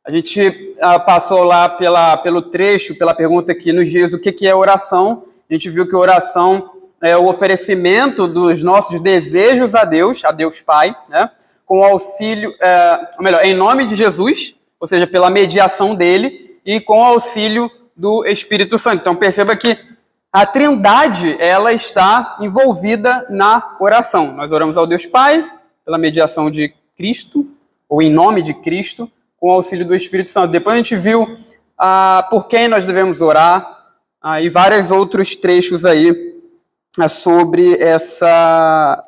A gente passou lá pelo trecho, pela pergunta que nos diz o que é oração. A gente viu que oração é o oferecimento dos nossos desejos a Deus Pai, né? Com o auxílio, em nome de Jesus, ou seja, pela mediação dele e com o auxílio do Espírito Santo. Então perceba que a Trindade, ela está envolvida na oração. Nós oramos ao Deus Pai pela mediação de Cristo, ou em nome de Cristo, com o auxílio do Espírito Santo. Depois a gente viu por quem nós devemos orar e vários outros trechos aí sobre essa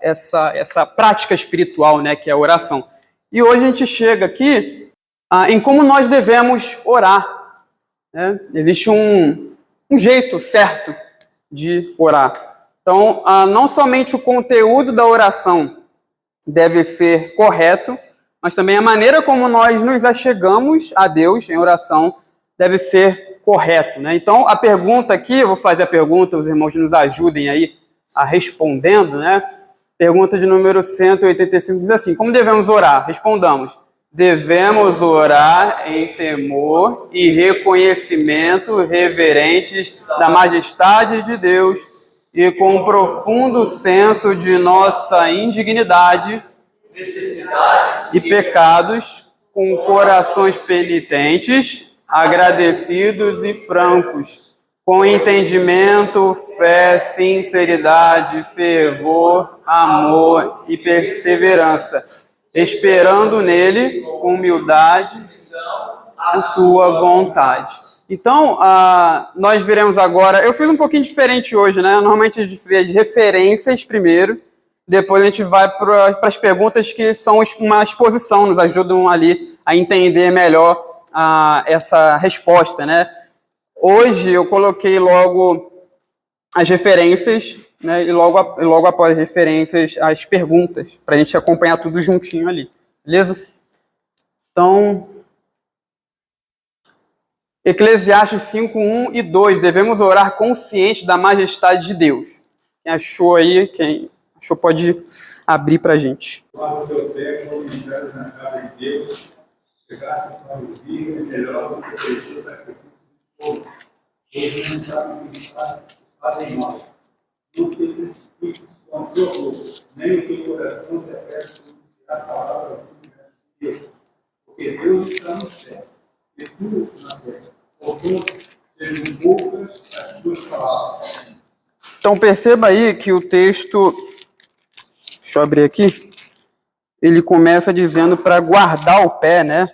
prática espiritual, né, que é a oração. E hoje a gente chega aqui em como nós devemos orar, né? Existe um jeito certo de orar. Então, não somente o conteúdo da oração deve ser correto, mas também a maneira como nós nos achegamos a Deus em oração deve ser correto, né? Então, a pergunta aqui, eu vou fazer a pergunta, os irmãos nos ajudem aí respondendo, né? Pergunta de número 185 diz assim: como devemos orar? Respondamos: devemos orar em temor e reconhecimento reverentes da majestade de Deus e com um profundo senso de nossa indignidade, necessidades e pecados, com corações penitentes, agradecidos e francos, com entendimento, fé, sinceridade, fervor, amor e perseverança, esperando nele, com humildade, a sua vontade. Então, nós veremos agora, eu fiz um pouquinho diferente hoje, né? Normalmente a gente vê as referências primeiro, depois a gente vai para as perguntas que são uma exposição, nos ajudam ali a entender melhor essa resposta, né? Hoje eu coloquei logo as referências, né? E logo após as referências, as perguntas, para a gente acompanhar tudo juntinho ali, beleza? Então, Eclesiastes 5, 1 e 2, devemos orar consciente da majestade de Deus. Quem achou aí, quem achou pode abrir para a gente. Guarda o teu pé, como entrar na casa de Deus, chegasse para ouvir, é melhor do que oferecer sacrifício de fogo. Eles não sabem o que fazem mal. Não te precipites com a tua boca, nem o teu coração se apresse por a palavra de Deus. Porque Deus está no céu, e tu na terra. Portanto, sejam poucas as tuas palavras. Então perceba aí que o texto, deixa eu abrir aqui, ele começa dizendo para guardar o pé, né?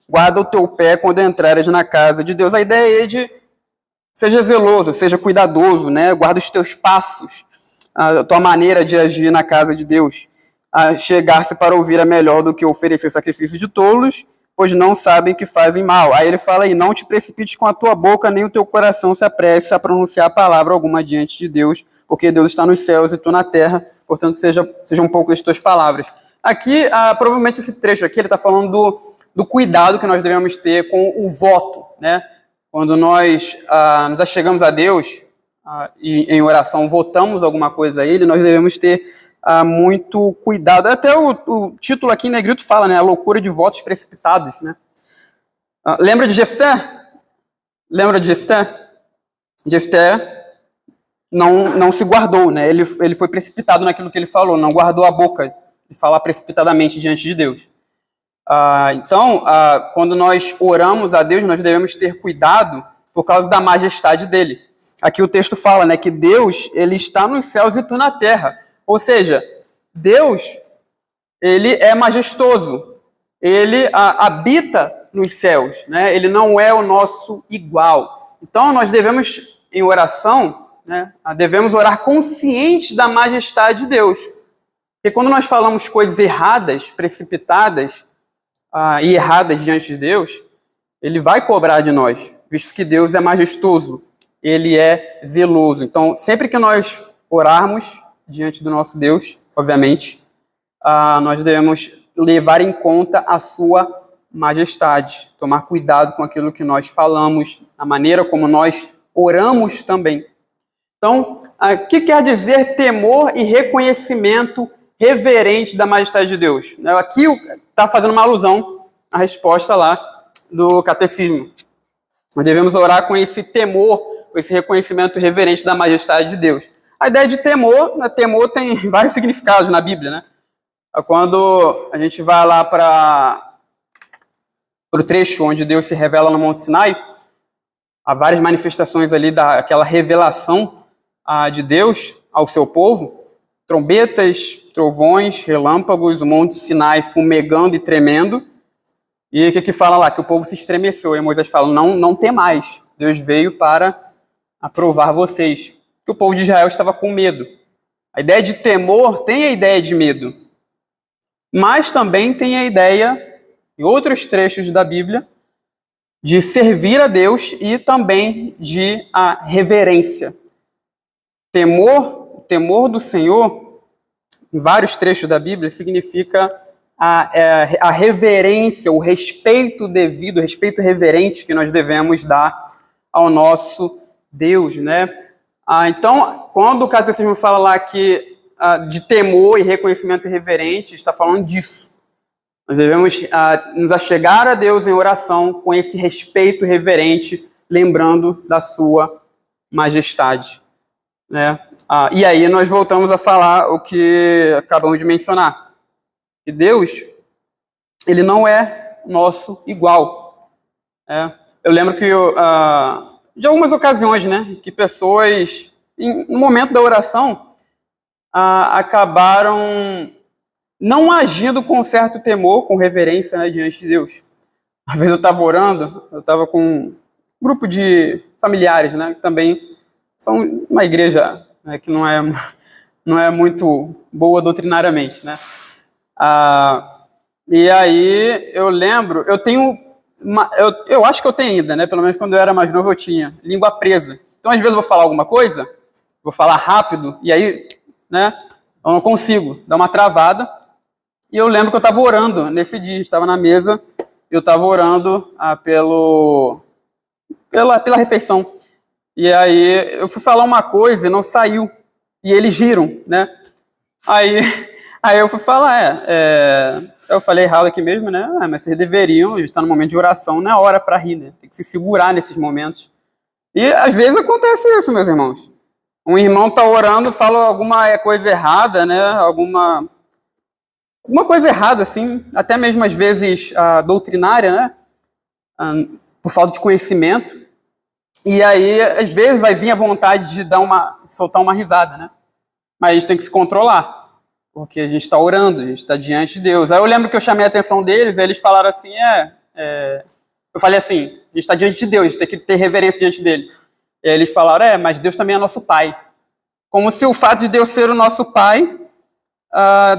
Guarda o teu pé quando entrares na casa de Deus. A ideia é de seja zeloso, seja cuidadoso, né? Guarda os teus passos, a tua maneira de agir na casa de Deus. Chegar-se para ouvir é melhor do que oferecer sacrifício de tolos, pois não sabem que fazem mal. Aí ele fala aí, não te precipites com a tua boca, nem o teu coração se apresse a pronunciar palavra alguma diante de Deus, porque Deus está nos céus e tu na terra, portanto sejam poucas as tuas palavras. Aqui, provavelmente esse trecho aqui, ele está falando do cuidado que nós devemos ter com o voto, né? Quando nós nos achegamos a Deus e em oração votamos alguma coisa a Ele, nós devemos ter muito cuidado. Até o título aqui em negrito fala, né? A loucura de votos precipitados, né? Lembra de Jefté? Lembra de Jefté? Jefté não se guardou, né? Ele foi precipitado naquilo que ele falou, não guardou a boca de falar precipitadamente diante de Deus. Então, quando nós oramos a Deus, nós devemos ter cuidado por causa da majestade dele. Aqui o texto fala, né, que Deus, ele está nos céus e tu na terra. Ou seja, Deus, ele é majestoso. Ele habita nos céus, né? Ele não é o nosso igual. Então, nós devemos, em oração, né, devemos orar conscientes da majestade de Deus. Porque quando nós falamos coisas erradas, precipitadas, e erradas diante de Deus, ele vai cobrar de nós, visto que Deus é majestoso, ele é zeloso. Então, sempre que nós orarmos diante do nosso Deus, obviamente, nós devemos levar em conta a sua majestade, tomar cuidado com aquilo que nós falamos, a maneira como nós oramos também. Então, o que quer dizer temor e reconhecimento reverente da majestade de Deus? Aqui está fazendo uma alusão à resposta lá do catecismo. Nós devemos orar com esse temor, com esse reconhecimento reverente da majestade de Deus. A ideia de temor, temor tem vários significados na Bíblia, né? Quando a gente vai lá para o trecho onde Deus se revela no Monte Sinai, há várias manifestações ali daquela revelação de Deus ao seu povo, trombetas, trovões, relâmpagos, o Monte Sinai fumegando e tremendo. E o que fala lá? Que o povo se estremeceu. E Moisés fala, não temais, Deus veio para aprovar vocês. Que o povo de Israel estava com medo. A ideia de temor tem a ideia de medo, mas também tem a ideia, em outros trechos da Bíblia, de servir a Deus e também de reverência. O temor do Senhor, em vários trechos da Bíblia, significa a reverência, o respeito devido, o respeito reverente que nós devemos dar ao nosso Deus, né? Então, quando o catecismo fala lá que de temor e reconhecimento reverente, está falando disso. Nós devemos nos achegar a Deus em oração com esse respeito reverente, lembrando da sua majestade, né? E aí nós voltamos a falar o que acabamos de mencionar. Que Deus, ele não é nosso igual. Eu lembro que de algumas ocasiões, né, que pessoas, no momento da oração, acabaram não agindo com certo temor, com reverência, né, diante de Deus. Às vezes eu estava orando, eu estava com um grupo de familiares, né, que também são uma igreja, né, que não é muito boa doutrinariamente, né. E aí eu lembro, eu acho que eu tenho ainda, né? Pelo menos quando eu era mais novo eu tinha língua presa. Então às vezes eu vou falar alguma coisa, vou falar rápido e aí, né? Eu não consigo, dá uma travada. E eu lembro que eu estava orando nesse dia, estava na mesa, eu estava orando pela refeição. E aí eu fui falar uma coisa e não saiu. E eles riram, né? Aí eu fui falar, eu falei errado aqui mesmo, né? Mas vocês deveriam, a gente está no momento de oração, não é hora para rir, né? Tem que se segurar nesses momentos. E às vezes acontece isso, meus irmãos. Um irmão está orando, fala alguma coisa errada, né? Alguma coisa errada, assim, até mesmo às vezes doutrinária, né? Por falta de conhecimento. E aí, às vezes, vai vir a vontade de soltar uma risada, né? Mas a gente tem que se controlar. Porque a gente está orando, a gente está diante de Deus. Aí eu lembro que eu chamei a atenção deles, aí eles falaram assim, eu falei assim, a gente está diante de Deus, a gente tem que ter reverência diante dele. E aí eles falaram, mas Deus também é nosso Pai. Como se o fato de Deus ser o nosso Pai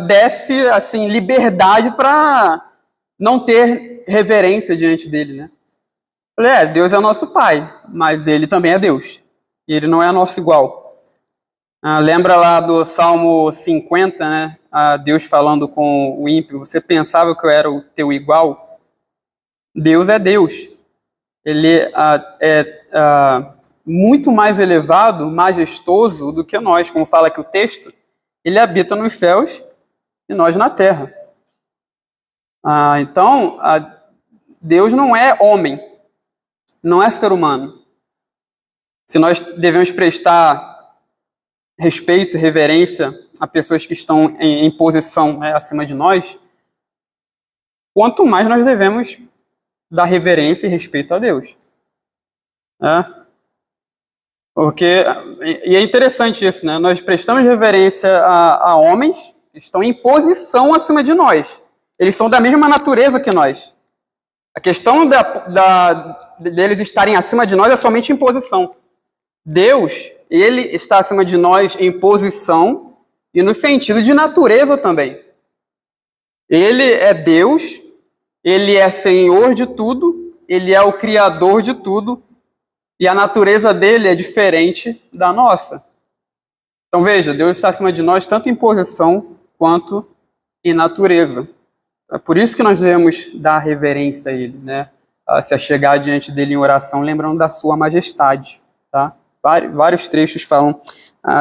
desse, assim, liberdade para não ter reverência diante dele, né? Eu falei, Deus é o nosso Pai, mas ele também é Deus. E ele não é nosso igual. Lembra lá do Salmo 50, né? Deus falando com o ímpio, você pensava que eu era o teu igual? Deus é Deus. Ele é muito mais elevado, majestoso do que nós. Como fala aqui o texto, ele habita nos céus e nós na terra. Então, Deus não é homem, não é ser humano. Se nós devemos prestar respeito, reverência a pessoas que estão em posição, né, acima de nós, quanto mais nós devemos dar reverência e respeito a Deus. Né? E é interessante isso, né? Nós prestamos reverência a homens que estão em posição acima de nós. Eles são da mesma natureza que nós. A questão deles estarem acima de nós é somente em posição. Deus, ele está acima de nós em posição e no sentido de natureza também. Ele é Deus, ele é Senhor de tudo, ele é o Criador de tudo, e a natureza dele é diferente da nossa. Então veja, Deus está acima de nós tanto em posição quanto em natureza. É por isso que nós devemos dar reverência a ele, né? Se achegar diante dele em oração, lembrando da sua majestade, tá? Vários trechos falam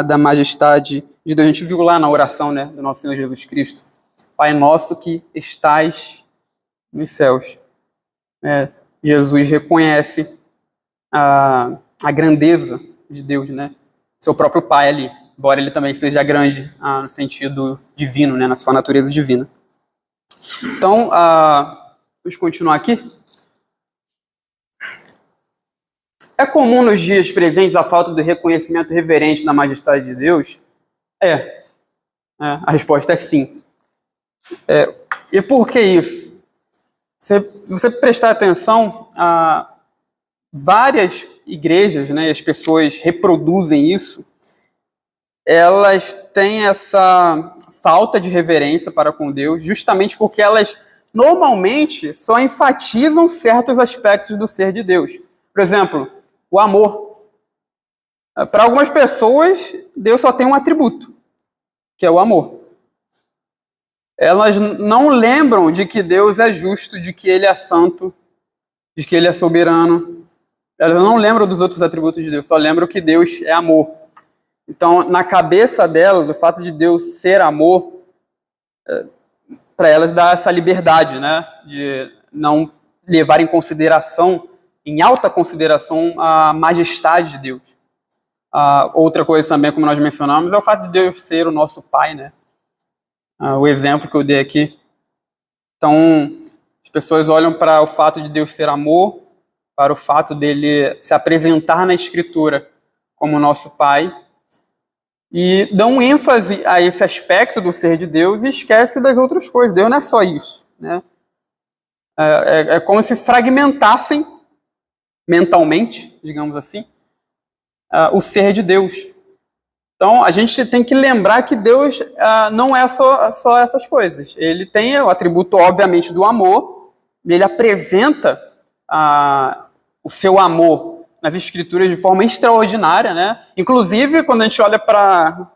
da majestade de Deus. A gente viu lá na oração, né, do nosso Senhor Jesus Cristo. Pai nosso que estais nos céus. Jesus reconhece a grandeza de Deus, né? Seu próprio Pai ali, embora ele também seja grande no sentido divino, né? Na sua natureza divina. Então, vamos continuar aqui. É comum nos dias presentes a falta do reconhecimento reverente da majestade de Deus? A resposta é sim. E por que isso? Se você prestar atenção, várias igrejas, né, as pessoas reproduzem isso, elas têm essa falta de reverência para com Deus, justamente porque elas normalmente só enfatizam certos aspectos do ser de Deus. Por exemplo, o amor. Para algumas pessoas, Deus só tem um atributo, que é o amor. Elas não lembram de que Deus é justo, de que Ele é santo, de que Ele é soberano. Elas não lembram dos outros atributos de Deus, só lembram que Deus é amor. Então, na cabeça delas, o fato de Deus ser amor, para elas dá essa liberdade, né, de não levar em consideração, em alta consideração, a majestade de Deus. Outra coisa também, como nós mencionamos, é o fato de Deus ser o nosso Pai, né? O exemplo que eu dei aqui. Então, as pessoas olham para o fato de Deus ser amor, para o fato dele se apresentar na Escritura como nosso Pai, e dão ênfase a esse aspecto do ser de Deus e esquece das outras coisas. Deus não é só isso, né? É como se fragmentassem mentalmente, digamos assim, o ser de Deus. Então, a gente tem que lembrar que Deus não é só essas coisas. Ele tem o atributo, obviamente, do amor, ele apresenta o seu amor nas Escrituras de forma extraordinária, né? Inclusive, quando a gente olha para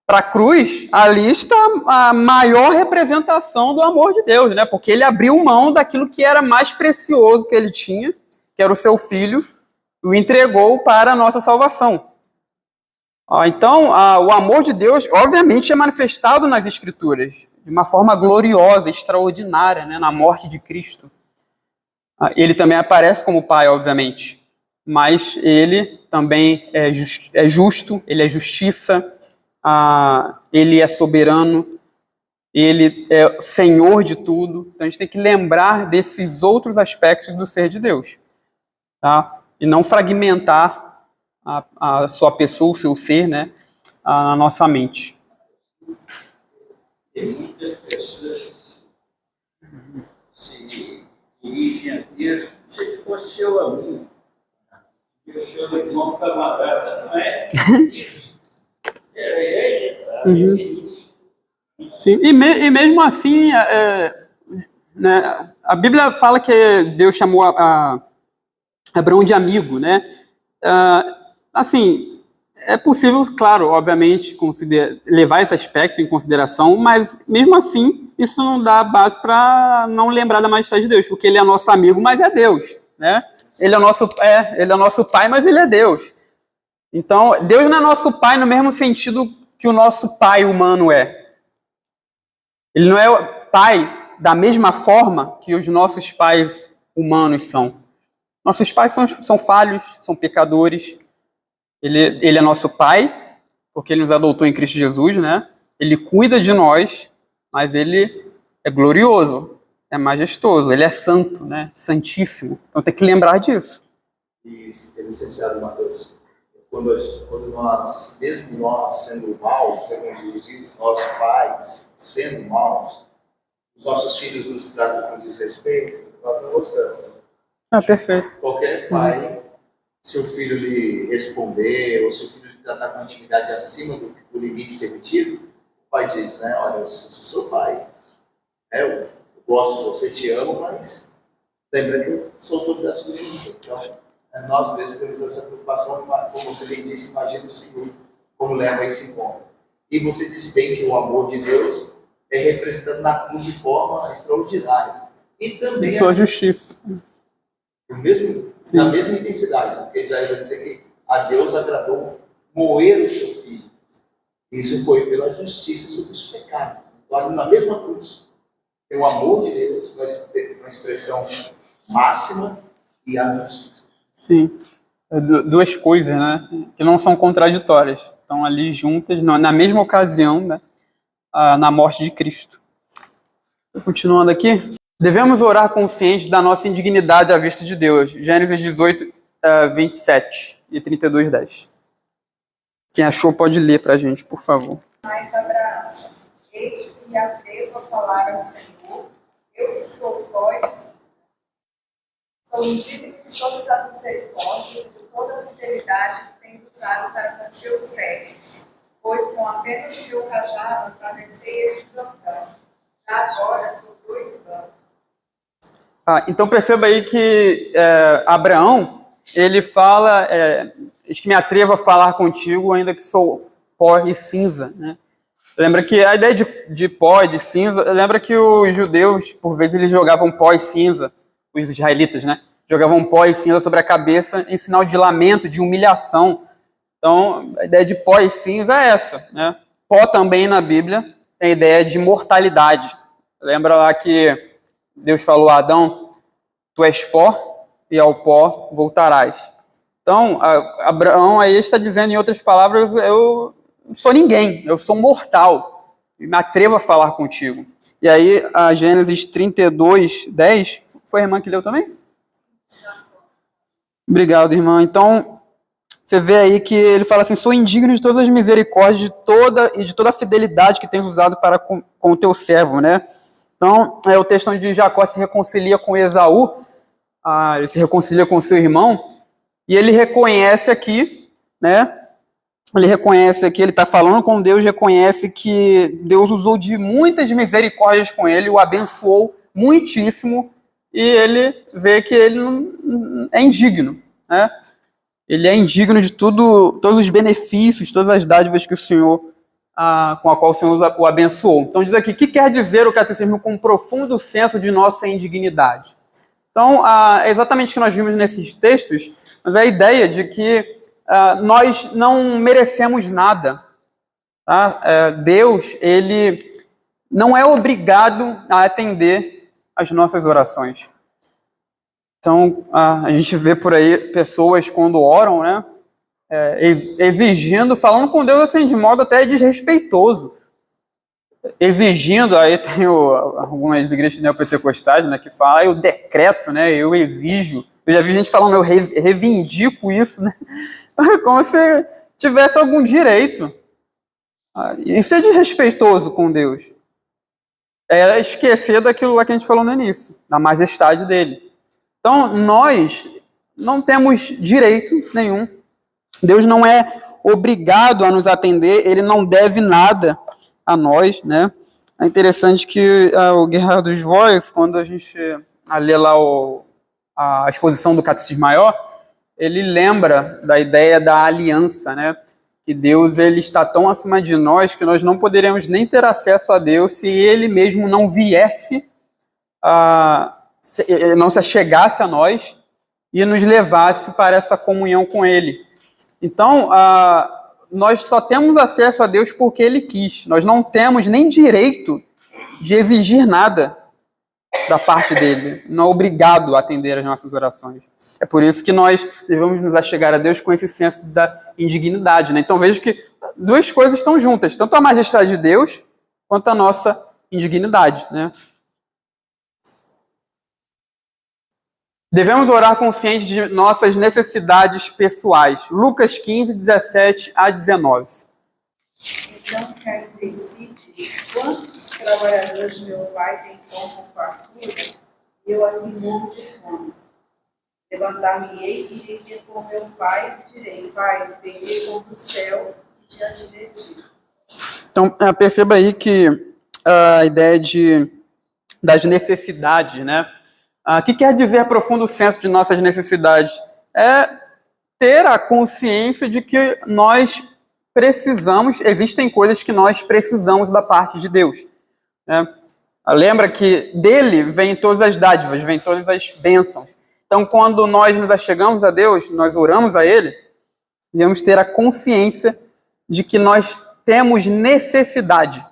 a cruz, ali está a maior representação do amor de Deus, né? Porque ele abriu mão daquilo que era mais precioso que ele tinha, que era o seu filho, e o entregou para a nossa salvação. Então, o amor de Deus, obviamente, é manifestado nas Escrituras, de uma forma gloriosa, extraordinária, né, na morte de Cristo. Ele também aparece como Pai, obviamente, mas ele também é justo, ele é justiça, ele é soberano, ele é Senhor de tudo. Então, a gente tem que lembrar desses outros aspectos do ser de Deus, tá? E não fragmentar a sua pessoa, o seu ser, né, na nossa mente. Tem muitas pessoas que se dirigem a Deus como se ele fosse seu amigo. Eu sou o irmão camarada, não é isso? Sim, e mesmo assim, né, a Bíblia fala que Deus chamou Abraão de amigo, né? Assim, é possível, claro, obviamente, levar esse aspecto em consideração, mas mesmo assim, isso não dá base para não lembrar da majestade de Deus, porque ele é nosso amigo, mas é Deus, né? Ele é nosso Pai, mas ele é Deus. Então, Deus não é nosso Pai no mesmo sentido que o nosso Pai humano é. Ele não é o Pai da mesma forma que os nossos pais humanos são. Nossos pais são falhos, são pecadores. Ele é nosso Pai, porque ele nos adotou em Cristo Jesus, né? Ele cuida de nós, mas ele é glorioso, é majestoso, ele é santo, né? Santíssimo. Então tem que lembrar disso. E, licenciado Matheus, quando nós, mesmo nós sendo maus, os nossos pais sendo maus, os nossos filhos nos tratam com desrespeito, nós não gostamos. Perfeito. Qualquer pai, se o filho lhe responder, ou se o filho lhe tratar com intimidade acima do limite permitido, o pai diz, né, olha, eu sou seu pai, eu gosto de você, te amo, mas lembra que eu sou autoridade sobre você. Então, nós mesmos temos essa preocupação, como você bem disse, imagina o Senhor como leva isso em conta. E você disse bem que o amor de Deus é representado na cruz de forma extraordinária. E também sua justiça. Na mesma intensidade, porque Isaías vai dizer que a Deus agradou moer o seu filho. Isso foi pela justiça sobre os pecados. Então, na mesma cruz, tem o amor de Deus, uma expressão máxima, e a justiça. Sim. Duas coisas, né? Que não são contraditórias. Estão ali juntas, na mesma ocasião, né? Na morte de Cristo. Continuando aqui. Devemos orar conscientes da nossa indignidade à vista de Deus. Gênesis 18, 27 e 32, 10. Quem achou pode ler para a gente, por favor. Mas Abraão, eis que me atrevo a falar ao Senhor, eu que sou pó e cinza. Sou indigno de todas as misericórdias e de toda a fidelidade que tens usado para com teu servo, pois com apenas teu cajado atravessei este Jordão. Já agora sou 2 anos. Então perceba aí que Abraão, ele fala, diz que me atrevo a falar contigo, ainda que sou pó e cinza, né? Lembra que a ideia de pó e de cinza, lembra que os judeus, por vezes, eles jogavam pó e cinza, os israelitas, né? Jogavam pó e cinza sobre a cabeça em sinal de lamento, de humilhação. Então, a ideia de pó e cinza é essa, né? Pó também na Bíblia tem a ideia de mortalidade. Lembra lá que Deus falou a Adão, tu és pó e ao pó voltarás. Então, Abraão aí está dizendo, em outras palavras, eu não sou ninguém, eu sou mortal, e me atrevo a falar contigo. E aí, a Gênesis 32, 10, foi a irmã que leu também? Obrigado, irmã. Então, você vê aí que ele fala assim, sou indigno de todas as misericórdias de toda a fidelidade que tens usado para com o teu servo, né? Então, é o texto onde Jacó se reconcilia com Esaú, ele se reconcilia com seu irmão, e ele reconhece aqui, né? Ele reconhece aqui, ele está falando com Deus, reconhece que Deus usou de muitas misericórdias com ele, o abençoou muitíssimo, e ele vê que ele não é indigno, né? Ele é indigno de todos os benefícios, todas as dádivas que o Senhor, com a qual o Senhor o abençoou. Então diz aqui, o que quer dizer o catecismo com um profundo senso de nossa indignidade? Então, é exatamente o que nós vimos nesses textos, mas é a ideia de que nós não merecemos nada. Tá? Deus, ele não é obrigado a atender as nossas orações. Então, a gente vê por aí pessoas quando oram, né, exigindo, falando com Deus assim, de modo até desrespeitoso. Exigindo, aí tem algumas igrejas neopentecostais, né, que falam, eu decreto, né, eu exijo. Eu já vi gente falando, eu reivindico isso, né, como se tivesse algum direito. Isso é desrespeitoso com Deus. É esquecer daquilo lá que a gente falou no início, da majestade dele. Então, nós não temos direito nenhum. Deus não é obrigado a nos atender, ele não deve nada a nós, né? É interessante que o Guerra dos Voz, quando a gente lê lá a exposição do Catecismo Maior, ele lembra da ideia da aliança, né? Que Deus, ele está tão acima de nós que nós não poderíamos nem ter acesso a Deus se ele mesmo não viesse, não se achegasse a nós e nos levasse para essa comunhão com ele. Então, nós só temos acesso a Deus porque ele quis. Nós não temos nem direito de exigir nada da parte dele. Não é obrigado a atender as nossas orações. É por isso que nós devemos nos achegar a Deus com esse senso da indignidade, né? Então veja que duas coisas estão juntas, tanto a majestade de Deus quanto a nossa indignidade, né? Devemos orar conscientes de nossas necessidades pessoais. Lucas 15, 17 a 19. Então, caindo em si, diz, quantos trabalhadores de meu pai têm pão com fartura, e eu aqui morro de fome. Levantar-me-ei e irei com meu pai e direi, pai, peguei pão do céu e diante de ti. Então, perceba aí que a ideia das necessidades, né? O que quer dizer profundo senso de nossas necessidades? É ter a consciência de que nós precisamos, existem coisas que nós precisamos da parte de Deus, né? Lembra que dele vem todas as dádivas, vem todas as bênçãos. Então, quando nós nos achegamos a Deus, nós oramos a ele, devemos ter a consciência de que nós temos necessidade.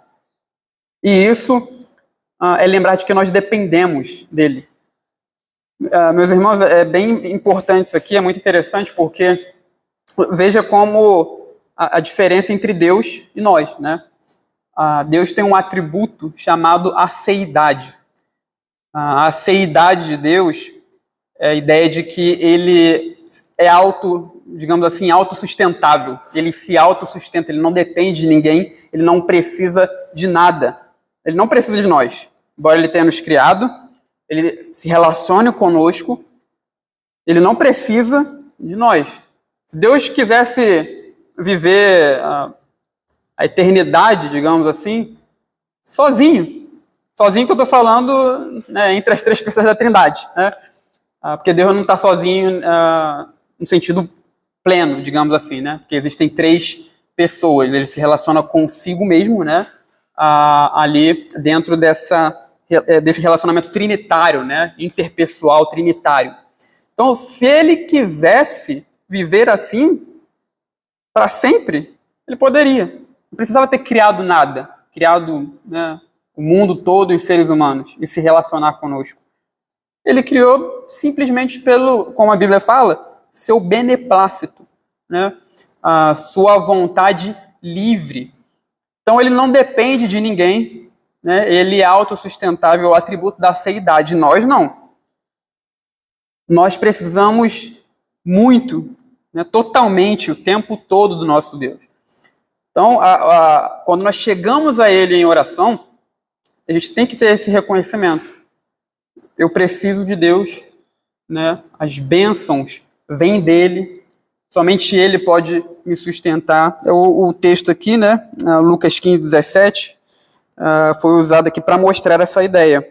E isso é lembrar de que nós dependemos dele. Meus irmãos, é bem importante isso aqui, é muito interessante, porque veja como a diferença entre Deus e nós, né? Deus tem um atributo chamado aceidade. A aceidade de Deus é a ideia de que ele é digamos assim, autossustentável. Ele se autossustenta, ele não depende de ninguém, ele não precisa de nada. Ele não precisa de nós. Embora ele tenha nos criado, ele se relacione conosco, ele não precisa de nós. Se Deus quisesse viver a eternidade, digamos assim, sozinho que eu estou falando, né, entre as três pessoas da Trindade, né? Porque Deus não está sozinho no sentido pleno, digamos assim, né? Porque existem três pessoas, ele se relaciona consigo mesmo, né? Ali dentro desse relacionamento trinitário, né? Interpessoal trinitário. Então, se ele quisesse viver assim para sempre, ele poderia. Não precisava ter criado nada, criado, né, o mundo todo e os seres humanos e se relacionar conosco. Ele criou simplesmente como a Bíblia fala, seu beneplácito, né? A sua vontade livre. Então ele não depende de ninguém, né? Ele é autossustentável, é o atributo da aceidade. Nós não. Nós precisamos muito, né, totalmente, o tempo todo do nosso Deus. Então, quando nós chegamos a Ele em oração, a gente tem que ter esse reconhecimento. Eu preciso de Deus, né? As bênçãos vêm dele, somente Ele pode me sustentar. O texto aqui, né, Lucas 15, 17, foi usado aqui para mostrar essa ideia.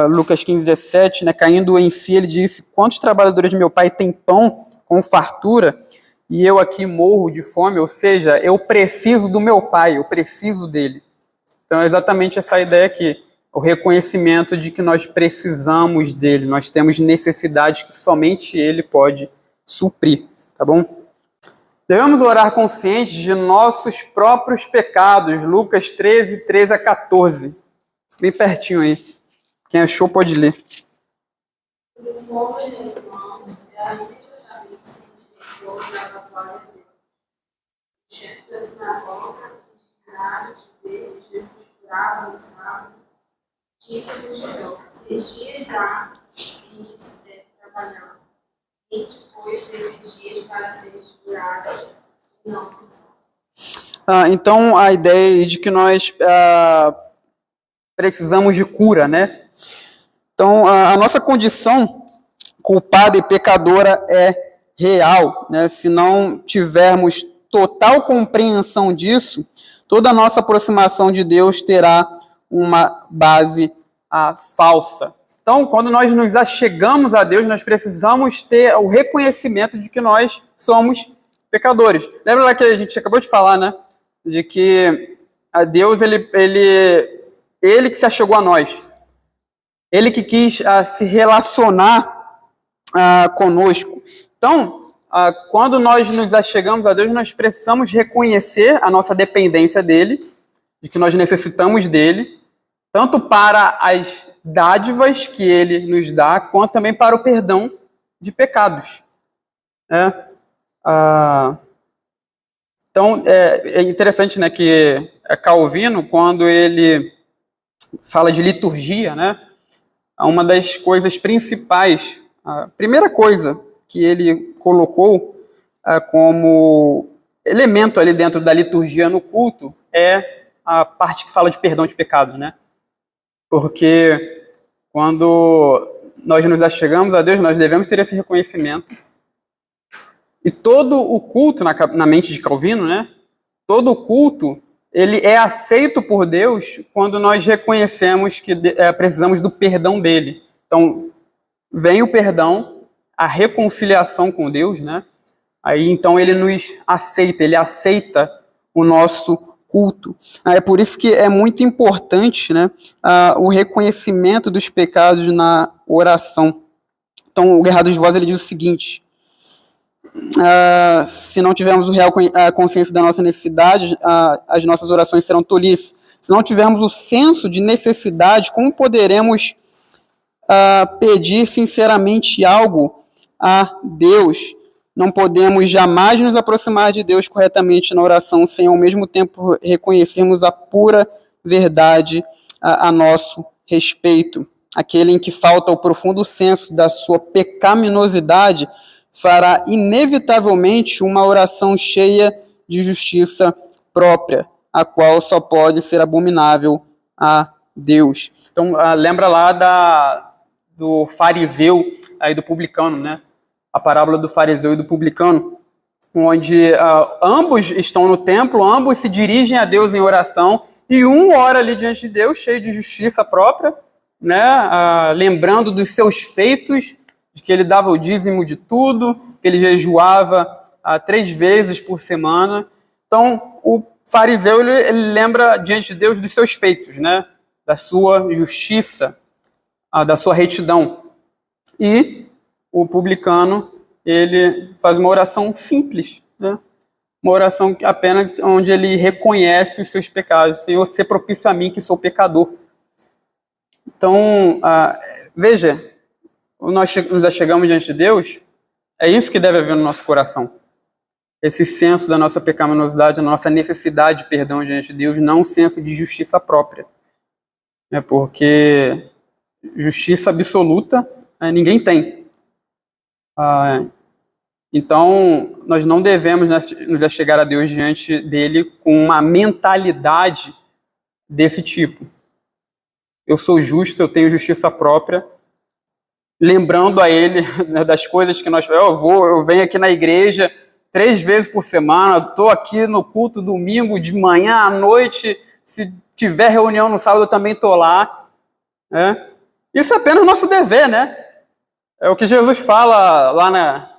Lucas 15, 17, né, caindo em si, ele disse: quantos trabalhadores de meu pai têm pão com fartura e eu aqui morro de fome? Ou seja, eu preciso do meu pai, eu preciso dele. Então é exatamente essa ideia aqui, o reconhecimento de que nós precisamos dele, nós temos necessidades que somente ele pode suprir, tá bom? Devemos orar conscientes de nossos próprios pecados, Lucas 13, 13 a 14, bem pertinho aí. Quem achou pode ler. Disse a multidão: 6 dias há em que se deve trabalhar, e depois desses dias para serem curados, não possível. Então, a ideia de que nós precisamos de cura, né? Então, a nossa condição culpada e pecadora é real, né? Se não tivermos total compreensão disso, toda a nossa aproximação de Deus terá uma base falsa. Então, quando nós nos achegamos a Deus, nós precisamos ter o reconhecimento de que nós somos pecadores. Lembra lá que a gente acabou de falar, né? De que a Deus, ele que se achegou a nós. Ele que quis se relacionar conosco. Então, quando nós nos achegamos a Deus, nós precisamos reconhecer a nossa dependência dele, de que nós necessitamos dele, tanto para as dádivas que ele nos dá, quanto também para o perdão de pecados. Então, é interessante, né, que Calvino, quando ele fala de liturgia, né, uma das coisas principais, a primeira coisa que ele colocou como elemento ali dentro da liturgia no culto é a parte que fala de perdão de pecados, né? Porque quando nós nos achegamos a Deus, nós devemos ter esse reconhecimento. E todo o culto, na mente de Calvino, né? Todo o culto, ele é aceito por Deus quando nós reconhecemos que precisamos do perdão dele. Então, vem o perdão, a reconciliação com Deus, né? Aí, então, ele nos aceita, ele aceita o nosso culto. É por isso que é muito importante, né, o reconhecimento dos pecados na oração. Então, o Gerardo de Voz, ele diz o seguinte: se não tivermos a consciência da nossa necessidade, as nossas orações serão tolices. Se não tivermos o senso de necessidade, como poderemos pedir sinceramente algo a Deus. Não podemos jamais nos aproximar de Deus corretamente na oração sem, ao mesmo tempo, reconhecermos a pura verdade a nosso respeito. Aquele em que falta o profundo senso da sua pecaminosidade fará inevitavelmente uma oração cheia de justiça própria, a qual só pode ser abominável a Deus. Então, lembra lá do fariseu e do publicano, né? A parábola do fariseu e do publicano, onde ambos estão no templo, ambos se dirigem a Deus em oração, e um ora ali diante de Deus, cheio de justiça própria, né? Lembrando dos seus feitos, de que ele dava o dízimo de tudo, que ele jejuava 3 vezes por semana. Então, o fariseu ele lembra diante de Deus dos seus feitos, né? Da sua justiça, da sua retidão. E o publicano, ele faz uma oração simples, né? Uma oração apenas onde ele reconhece os seus pecados. Senhor, ser propício a mim, que sou pecador. Então, veja, nós nos chegamos diante de Deus, é isso que deve haver no nosso coração. Esse senso da nossa pecaminosidade, da nossa necessidade de perdão diante de Deus, não um senso de justiça própria. Porque justiça absoluta ninguém tem. Então, nós não devemos nos achegar a Deus diante dele com uma mentalidade desse tipo. Eu sou justo, eu tenho justiça própria, lembrando a ele, né, das coisas que nós... Eu venho aqui na igreja 3 vezes por semana, estou aqui no culto domingo, de manhã à noite, se tiver reunião no sábado eu também estou lá. Né? Isso é apenas nosso dever, né? É o que Jesus fala lá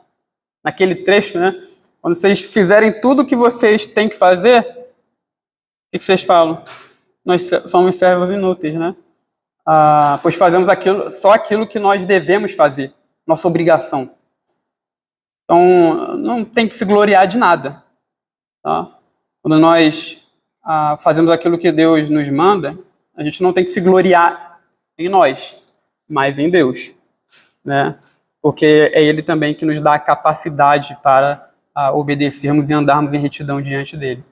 naquele trecho, né? Quando vocês fizerem tudo o que vocês têm que fazer, o que vocês falam? Nós somos servos inúteis, né? Pois fazemos só aquilo que nós devemos fazer, nossa obrigação. Então, não tem que se gloriar de nada. Tá? Quando nós fazemos aquilo que Deus nos manda, a gente não tem que se gloriar em nós, mas em Deus. Né? Porque é Ele também que nos dá a capacidade para obedecermos e andarmos em retidão diante dEle.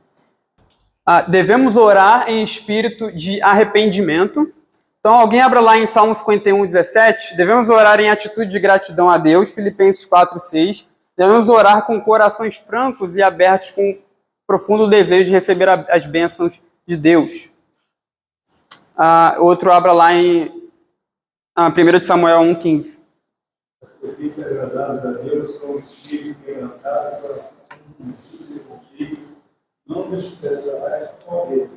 Devemos orar em espírito de arrependimento. Então, alguém abra lá em Salmo 51, 17. Devemos orar em atitude de gratidão a Deus, Filipenses 4, 6. Devemos orar com corações francos e abertos, com profundo desejo de receber as bênçãos de Deus. Outro abra lá em 1 Samuel 1, 15. As propícias agradáveis a Deus com o espírito quebrantado, coração contigo e contigo, não desprezarás com ele.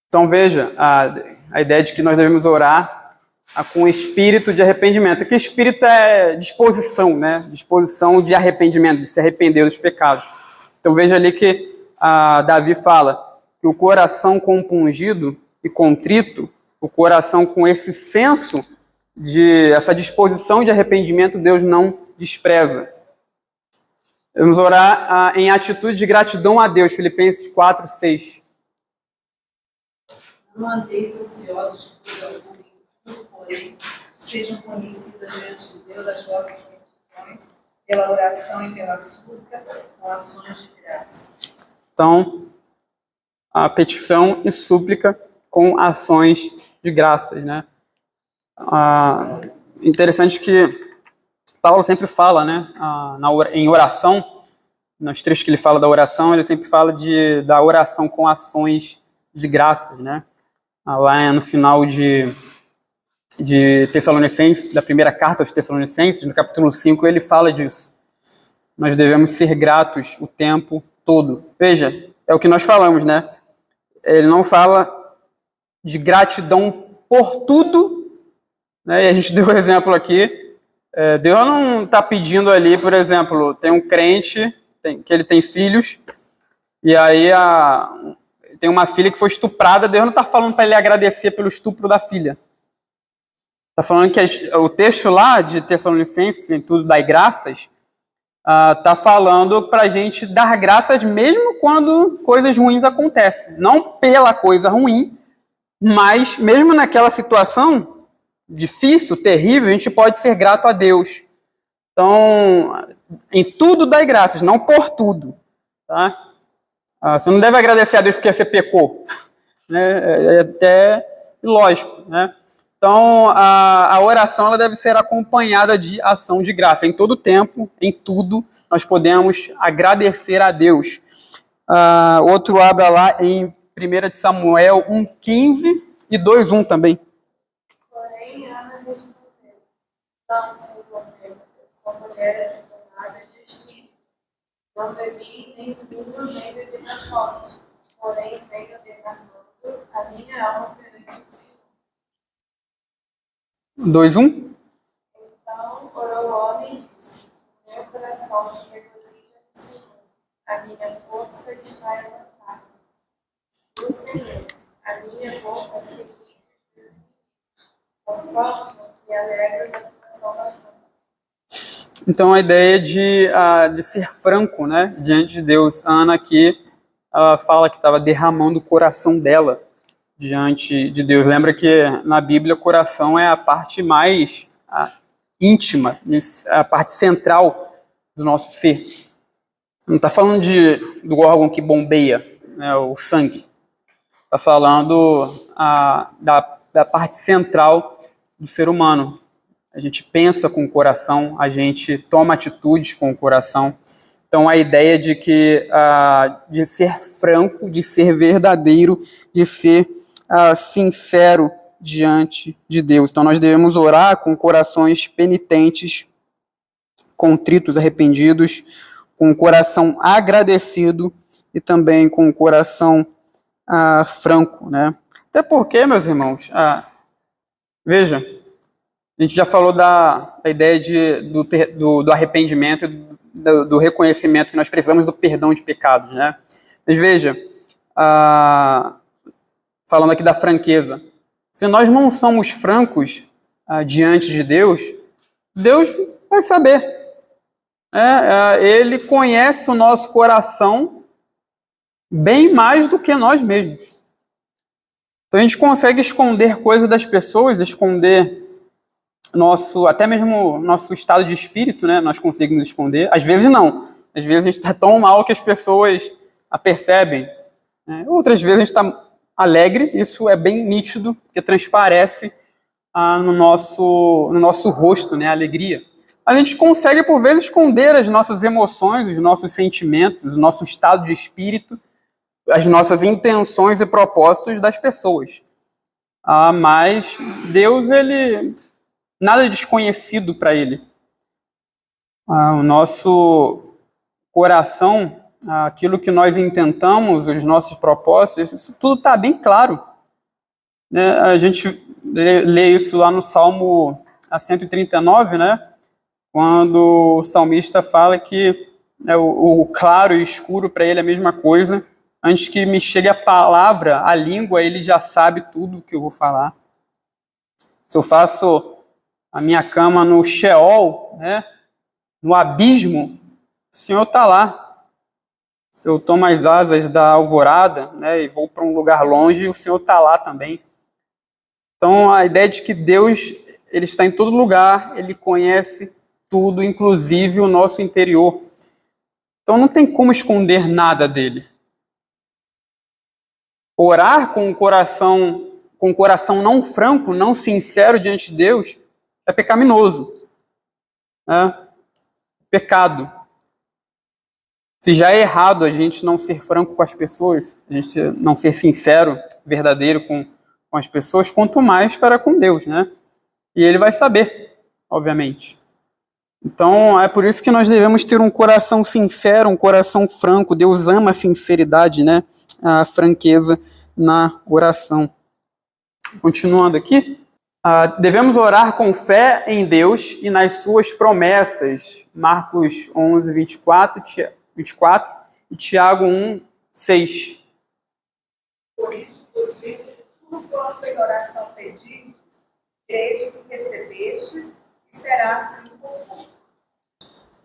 Então veja, a ideia de que nós devemos orar com espírito de arrependimento. Que espírito é disposição, né? Disposição de arrependimento, de se arrepender dos pecados. Então veja ali que Davi fala que o coração compungido e contrito, o coração com esse senso essa disposição de arrependimento, Deus não despreza. Vamos orar em atitude de gratidão a Deus, Filipenses 4, 6. Não andeis ansiosos de coisa alguma, porém, sejam conhecidas diante de Deus as vossas petições, pela oração e pela súplica, com ações de graça. Então, a petição e súplica com ações de graças, né? Interessante que Paulo sempre fala, né, em oração, nos trechos que ele fala da oração, ele sempre fala da oração com ações de graças, né? Lá no final de Tessalonicenses, da primeira carta aos Tessalonicenses, no capítulo 5, ele fala disso. Nós devemos ser gratos o tempo todo. Veja, é o que nós falamos, né? Ele não fala de gratidão por tudo, né? E a gente deu o exemplo aqui. Deus não está pedindo ali, por exemplo, tem um crente que ele tem filhos, e aí tem uma filha que foi estuprada, Deus não está falando para ele agradecer pelo estupro da filha. Está falando que o texto lá de Tessalonicenses, em tudo dai graças, está falando para a gente dar graças mesmo quando coisas ruins acontecem. Não pela coisa ruim, mas mesmo naquela situação, difícil, terrível, a gente pode ser grato a Deus. Então, em tudo dai graças, não por tudo. Tá? Você não deve agradecer a Deus porque você pecou. Né? É até ilógico. Né? Então, a oração ela deve ser acompanhada de ação de graça. Em todo tempo, em tudo, nós podemos agradecer a Deus. Outro abra lá em 1 de Samuel 1,15 e 2,1 também. Porém, Ana respondeu: Não, Senhor meu, eu sou mulher desordenada de espírito. Não bebi nem vinho, nem bebida forte. Porém, venho derramando a minha alma perante o Senhor. 2,1? Então orou o homem e disse: Meu coração se regozija no Senhor, a minha força está exaltada. No Senhor, a minha boca se ri dos meus inimigos, conforto e alegro na tua salvação. Então, a ideia de ser franco, né, diante de Deus. A Ana aqui, ela fala que estava derramando o coração dela diante de Deus. Lembra que na Bíblia o coração é a parte mais íntima, a parte central do nosso ser. Não está falando do órgão que bombeia, né, o sangue. Está falando da parte central do ser humano. A gente pensa com o coração, a gente toma atitudes com o coração. Então, a ideia de ser franco, de ser verdadeiro, de ser sincero diante de Deus. Então, nós devemos orar com corações penitentes, contritos, arrependidos, com o coração agradecido e também com o coração franco, né? Até porque, meus irmãos, veja, a gente já falou da ideia do arrependimento, do reconhecimento que nós precisamos do perdão de pecados, né? Mas veja, falando aqui da franqueza, se nós não somos francos diante de Deus, Deus vai saber. Ele conhece o nosso coração bem mais do que nós mesmos. Então a gente consegue esconder coisas das pessoas, esconder até mesmo nosso estado de espírito, né? Nós conseguimos esconder. Às vezes não. Às vezes a gente está tão mal que as pessoas a percebem. Né? Outras vezes a gente está alegre, isso é bem nítido, porque transparece no nosso rosto, né? A alegria. A gente consegue, por vezes, esconder as nossas emoções, os nossos sentimentos, o nosso estado de espírito, as nossas intenções e propósitos das pessoas. Mas Deus, nada é desconhecido para Ele. O nosso coração, aquilo que nós intentamos, os nossos propósitos, isso tudo está bem claro. Né? A gente lê isso lá no Salmo 139, né? Quando o salmista fala que o claro e o escuro para ele é a mesma coisa. Antes que me chegue a palavra, a língua, ele já sabe tudo o que eu vou falar. Se eu faço a minha cama no Sheol, né, no abismo, o Senhor está lá. Se eu tomo as asas da alvorada, né, e vou para um lugar longe, o Senhor está lá também. Então, a ideia de que Deus ele está em todo lugar, Ele conhece tudo, inclusive o nosso interior. Então, não tem como esconder nada dele. Orar com o coração não franco, não sincero diante de Deus, é pecaminoso. Pecado. Se já é errado a gente não ser franco com as pessoas, a gente não ser sincero, verdadeiro com as pessoas, quanto mais para com Deus, né? E Ele vai saber, obviamente. Então, é por isso que nós devemos ter um coração sincero, um coração franco. Deus ama a sinceridade, né? A franqueza na oração. Continuando aqui. Devemos orar com fé em Deus e nas suas promessas. Marcos 11, 24 e Tiago 1, 6. Por isso, vos digo que tudo quanto em oração pedires, crede que recebestes, e será assim convosco.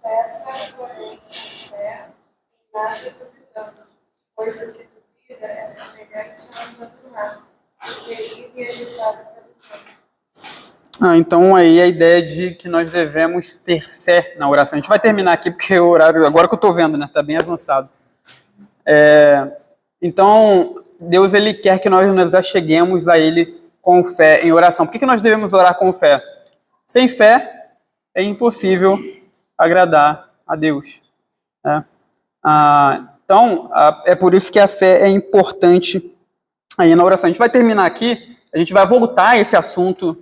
Peça, porém, com fé, em nada duvidando, pois o que duvida é semelhante a onda do mar, que deriva e é agitada pelo vento. Então aí a ideia de que nós devemos ter fé na oração. A gente vai terminar aqui porque o horário, agora que eu estou vendo, né, está bem avançado. Então, Deus ele quer que nós nos acheguemos a Ele com fé em oração. Por que nós devemos orar com fé? Sem fé é impossível agradar a Deus, né? Então, é por isso que a fé é importante aí na oração. A gente vai terminar aqui, a gente vai voltar a esse assunto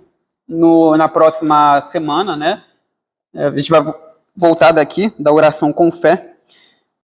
na próxima semana, né? A gente vai voltar daqui, da oração com fé.